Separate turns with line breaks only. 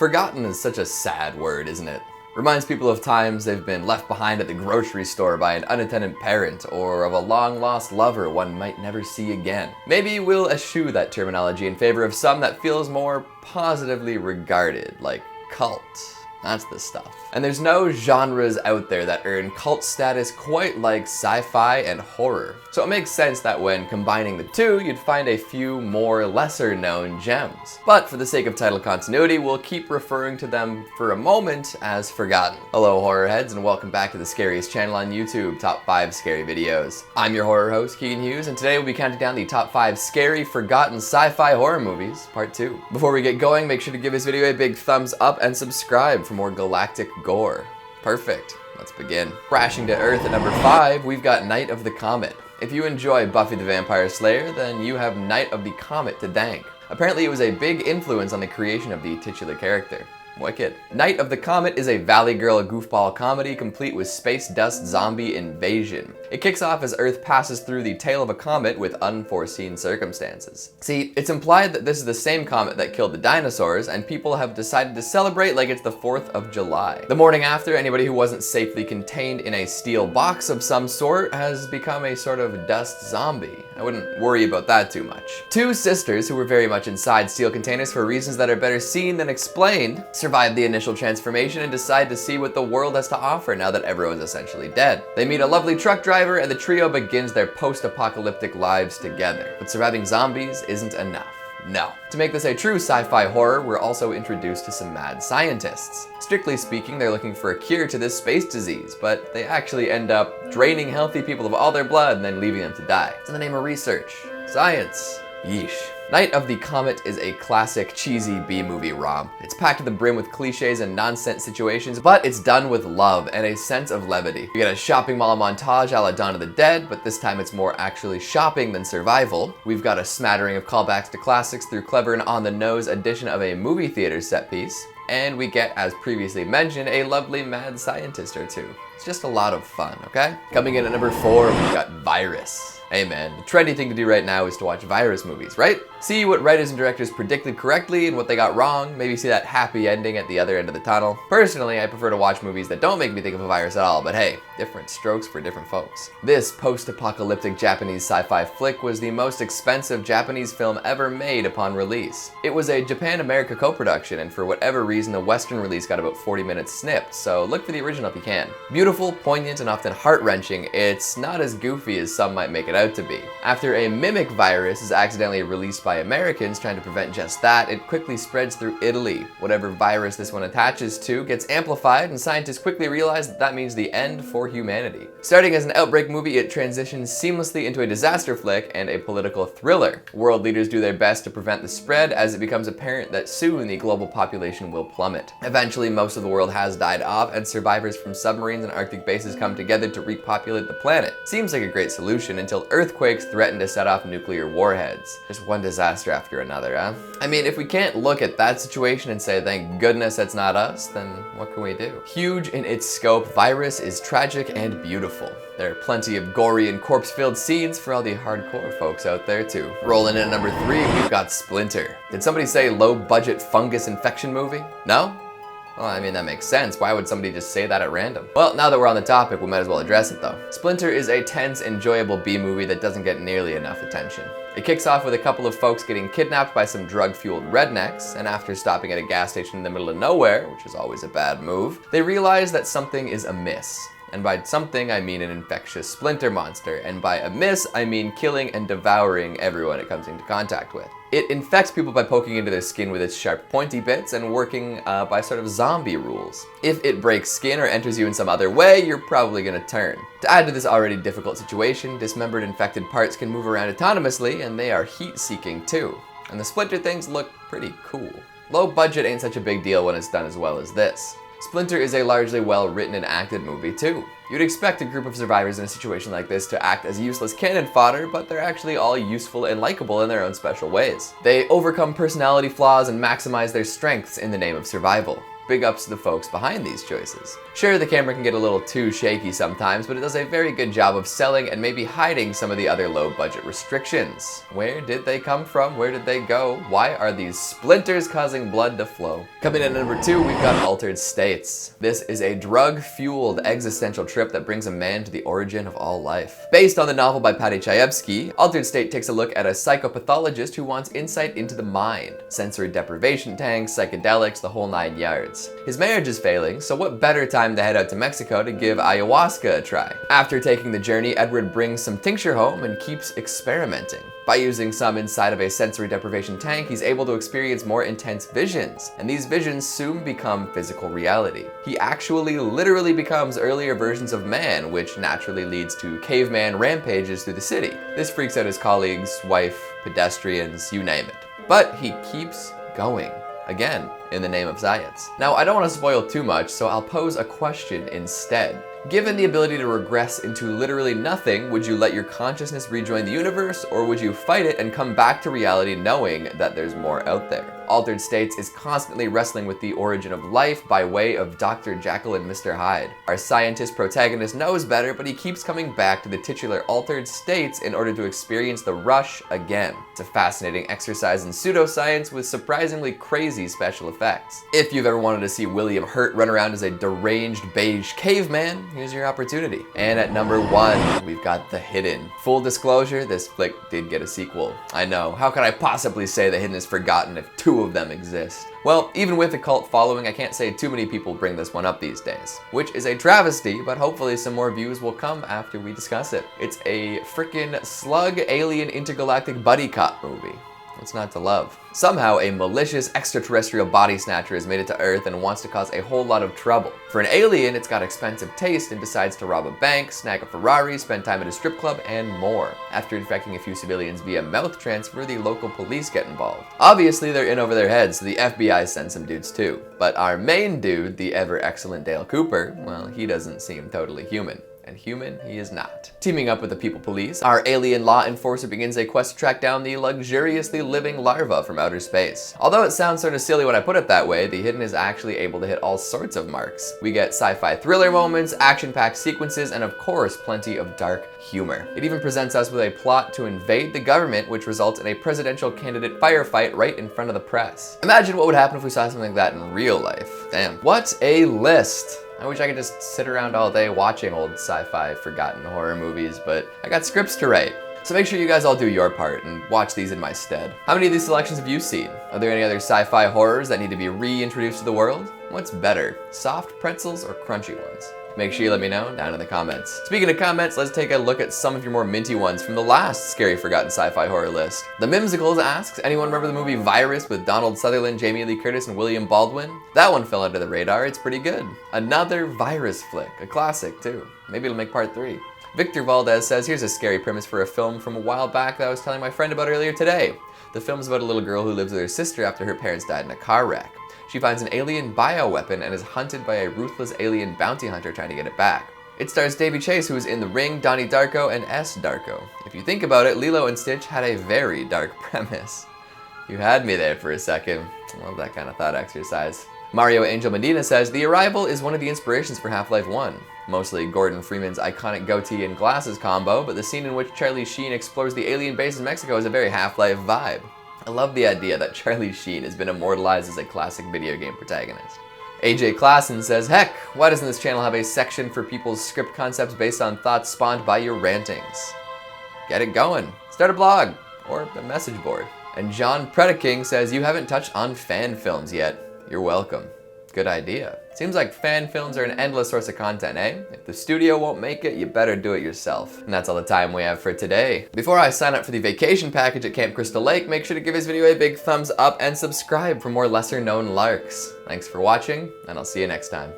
Forgotten is such a sad word, isn't it? Reminds people of times they've been left behind at the grocery store by an unattended parent, or of a long-lost lover one might never see again. Maybe we'll eschew that terminology in favor of some that feels more positively regarded, like cult. That's the stuff. And there's no genres out there that earn cult status quite like sci-fi and horror. So it makes sense that when combining the two, you'd find a few more lesser known gems. But for the sake of title continuity, we'll keep referring to them for a moment as forgotten. Hello horror heads, and welcome back to the Scariest channel on YouTube, Top 5 Scary Videos. I'm your horror host, Keegan Hughes, and today we'll be counting down the top 5 scary, forgotten sci-fi horror movies, part 2. Before we get going, make sure to give this video a big thumbs up and subscribe for more galactic gore. Perfect. Let's begin. Crashing to Earth at number 5, we've got Night of the Comet. If you enjoy Buffy the Vampire Slayer, then you have Night of the Comet to thank. Apparently it was a big influence on the creation of the titular character. Wicked. Night of the Comet is a Valley Girl goofball comedy complete with space dust zombie invasion. It kicks off as Earth passes through the tail of a comet with unforeseen circumstances. See, it's implied that this is the same comet that killed the dinosaurs, and people have decided to celebrate like it's the 4th of July. The morning after, anybody who wasn't safely contained in a steel box of some sort has become a sort of dust zombie. I wouldn't worry about that too much. Two sisters who were very much inside steel containers for reasons that are better seen than explained survive the initial transformation and decide to see what the world has to offer now that everyone's essentially dead. They meet a lovely truck driver and the trio begins their post-apocalyptic lives together. But surviving zombies isn't enough. No. To make this a true sci-fi horror, we're also introduced to some mad scientists. Strictly speaking, they're looking for a cure to this space disease, but they actually end up draining healthy people of all their blood and then leaving them to die. It's in the name of research. Science. Yeesh. Night of the Comet is a classic cheesy B-movie romp. It's packed to the brim with cliches and nonsense situations, but it's done with love and a sense of levity. You get a shopping mall montage a la Dawn of the Dead, but this time it's more actually shopping than survival. We've got a smattering of callbacks to classics through clever and on-the-nose addition of a movie theater set piece. And we get, as previously mentioned, a lovely mad scientist or two. It's just a lot of fun, okay? Coming in at number 4, we've got Virus. Hey man, the trendy thing to do right now is to watch virus movies, right? See what writers and directors predicted correctly and what they got wrong, maybe see that happy ending at the other end of the tunnel. Personally, I prefer to watch movies that don't make me think of a virus at all, but hey, different strokes for different folks. This post-apocalyptic Japanese sci-fi flick was the most expensive Japanese film ever made upon release. It was a Japan-America co-production, and for whatever reason, the Western release got about 40 minutes snipped, so look for the original if you can. Beautiful, poignant, and often heart-wrenching, it's not as goofy as some might make it out to be. After a mimic virus is accidentally released by Americans trying to prevent just that, it quickly spreads through Italy. Whatever virus this one attaches to gets amplified, and scientists quickly realize that that means the end for humanity. Starting as an outbreak movie, it transitions seamlessly into a disaster flick and a political thriller. World leaders do their best to prevent the spread as it becomes apparent that soon the global population will plummet. Eventually, most of the world has died off, and survivors from submarines and Arctic bases come together to repopulate the planet. Seems like a great solution until earthquakes threaten to set off nuclear warheads. Just one disaster after another, huh? I mean, if we can't look at that situation and say, thank goodness it's not us, then what can we do? Huge in its scope, Virus is tragic and beautiful. There are plenty of gory and corpse-filled scenes for all the hardcore folks out there too. Rolling in at number 3, we've got Splinter. Did somebody say low-budget fungus infection movie? No? Well, I mean, that makes sense. Why would somebody just say that at random? Well, now that we're on the topic, we might as well address it though. Splinter is a tense, enjoyable B-movie that doesn't get nearly enough attention. It kicks off with a couple of folks getting kidnapped by some drug-fueled rednecks, and after stopping at a gas station in the middle of nowhere, which is always a bad move, they realize that something is amiss. And by something, I mean an infectious splinter monster, and by amiss, I mean killing and devouring everyone it comes into contact with. It infects people by poking into their skin with its sharp pointy bits and working by sort of zombie rules. If it breaks skin or enters you in some other way, you're probably gonna turn. To add to this already difficult situation, dismembered infected parts can move around autonomously, and they are heat-seeking too. And the splinter things look pretty cool. Low budget ain't such a big deal when it's done as well as this. Splinter is a largely well-written and acted movie too. You'd expect a group of survivors in a situation like this to act as useless cannon fodder, but they're actually all useful and likable in their own special ways. They overcome personality flaws and maximize their strengths in the name of survival. big ups to the folks behind these choices. Sure, the camera can get a little too shaky sometimes, but it does a very good job of selling and maybe hiding some of the other low budget restrictions. Where did they come from? Where did they go? Why are these splinters causing blood to flow? Coming in at number 2, we've got Altered States. This is a drug-fueled existential trip that brings a man to the origin of all life. Based on the novel by Paddy Chayefsky, Altered State takes a look at a psychopathologist who wants insight into the mind, sensory deprivation tanks, psychedelics, the whole 9 yards. His marriage is failing, so what better time to head out to Mexico to give ayahuasca a try? After taking the journey, Edward brings some tincture home and keeps experimenting. By using some inside of a sensory deprivation tank, he's able to experience more intense visions, and these visions soon become physical reality. He actually literally becomes earlier versions of man, which naturally leads to caveman rampages through the city. This freaks out his colleagues, wife, pedestrians, you name it. But he keeps going. Again, in the name of science. Now, I don't want to spoil too much, so I'll pose a question instead. Given the ability to regress into literally nothing, would you let your consciousness rejoin the universe, or would you fight it and come back to reality knowing that there's more out there? Altered States is constantly wrestling with the origin of life by way of Dr. Jekyll and Mr. Hyde. Our scientist protagonist knows better, but he keeps coming back to the titular Altered States in order to experience the rush again. It's a fascinating exercise in pseudoscience with surprisingly crazy special effects. If you've ever wanted to see William Hurt run around as a deranged beige caveman, here's your opportunity. And at number 1, we've got The Hidden. Full disclosure, this flick did get a sequel. I know, how could I possibly say The Hidden is forgotten if 2 of them exist? Well, even with a cult following, I can't say too many people bring this one up these days, which is a travesty, but hopefully some more views will come after we discuss it. It's a frickin' slug alien intergalactic buddy cop movie. What's not to love? Somehow, a malicious extraterrestrial body snatcher has made it to Earth and wants to cause a whole lot of trouble. For an alien, it's got expensive taste and decides to rob a bank, snag a Ferrari, spend time at a strip club, and more. After infecting a few civilians via mouth transfer, the local police get involved. Obviously, they're in over their heads, so the FBI sends some dudes too. But our main dude, the ever-excellent Dale Cooper, well, he doesn't seem totally human. And human he is not. Teaming up with the people police, our alien law enforcer begins a quest to track down the luxuriously living larva from outer space. Although it sounds sort of silly when I put it that way, The Hidden is actually able to hit all sorts of marks. We get sci-fi thriller moments, action-packed sequences, and of course, plenty of dark humor. It even presents us with a plot to invade the government, which results in a presidential candidate firefight right in front of the press. Imagine what would happen if we saw something like that in real life. Damn. What a list! I wish I could just sit around all day watching old sci-fi forgotten horror movies, but I got scripts to write. So make sure you guys all do your part and watch these in my stead. How many of these selections have you seen? Are there any other sci-fi horrors that need to be reintroduced to the world? What's better, soft pretzels or crunchy ones? Make sure you let me know down in the comments. Speaking of comments, let's take a look at some of your more minty ones from the last Scary Forgotten Sci-Fi Horror list. The Mimsicles asks, anyone remember the movie Virus with Donald Sutherland, Jamie Lee Curtis, and William Baldwin? That one fell under the radar, it's pretty good. Another virus flick, a classic too. Maybe it'll make part 3. Victor Valdez says, here's a scary premise for a film from a while back that I was telling my friend about earlier today. The film's about a little girl who lives with her sister after her parents died in a car wreck. She finds an alien bioweapon and is hunted by a ruthless alien bounty hunter trying to get it back. It stars Davy Chase, who was in The Ring, Donnie Darko, and S. Darko. If you think about it, Lilo and Stitch had a very dark premise. You had me there for a second. I love that kind of thought exercise. Mario Angel Medina says, The Arrival is one of the inspirations for Half-Life 1. Mostly Gordon Freeman's iconic goatee and glasses combo, but the scene in which Charlie Sheen explores the alien base in Mexico is a very Half-Life vibe. I love the idea that Charlie Sheen has been immortalized as a classic video game protagonist. AJ Klassen says, heck, why doesn't this channel have a section for people's script concepts based on thoughts spawned by your rantings? Get it going. Start a blog or a message board. And John Predaking says, you haven't touched on fan films yet. You're welcome. Good idea. Seems like fan films are an endless source of content, eh? If the studio won't make it, you better do it yourself. And that's all the time we have for today. Before I sign up for the vacation package at Camp Crystal Lake, make sure to give this video a big thumbs up and subscribe for more lesser known larks. Thanks for watching, and I'll see you next time.